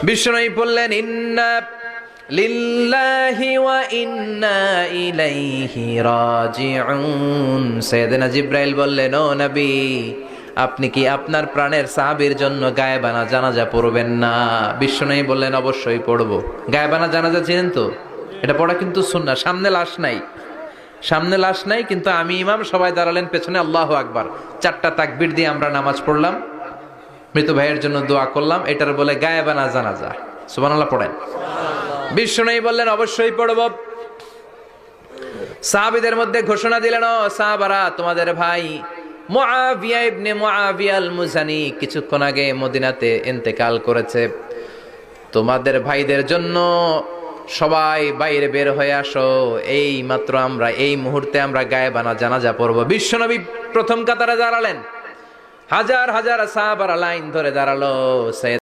বিষ্ণু বললেন ইন্না লিল্লাহি ওয়া ইন্না ইলাইহি রাজিউন। সাইয়েদনা জিবরাইল বললেন, ও নবী, আপনি কি আপনার প্রাণের সাহাবীর জন্য গায়েবানা জানাজা পড়বেন না? বিষ্ণু বললেন, অবশ্যই পড়বো। গায়েবানা জানাজা চিনেন তো? এটা পড়া কিন্তু সুন্নাহ। সামনে লাশ নাই, সামনে লাশ নাই, কিন্তু আমি ইমাম, সবাই দাঁড়ালেন পেছনে, আল্লাহু আকবার, 4টা তাকবীর দিয়ে আমরা নামাজ পড়লাম, মৃত ভাইয়ের জন্য দোয়া করলাম। এটার বলে গায়েবানা জানাজা। সুবহানাল্লাহ পড়েন। বিষ্ণু বললেন, অবশ্যই পড়ব। সাহাবীদের মধ্যে ঘোষণা দিলেন, ও সাহাবারা, তোমাদের ভাই মুআবিয়া ইবনে মুআবিয়া আল মুজানি কিছুক্ষণ আগে মদিনাতে ইন্তেকাল করেছে। তোমাদের ভাইদের জন্য সবাই বাইরে বের হয়ে আসো, এই মাত্র আমরা, এই মুহূর্তে আমরা গায়েবানা জানাজা পড়ব। বিশ্বনবী প্রথম কাতারে দাঁড়ালেন, হাজার হাজার সাহাবারা লাইন ধরে দাঁড়ালো।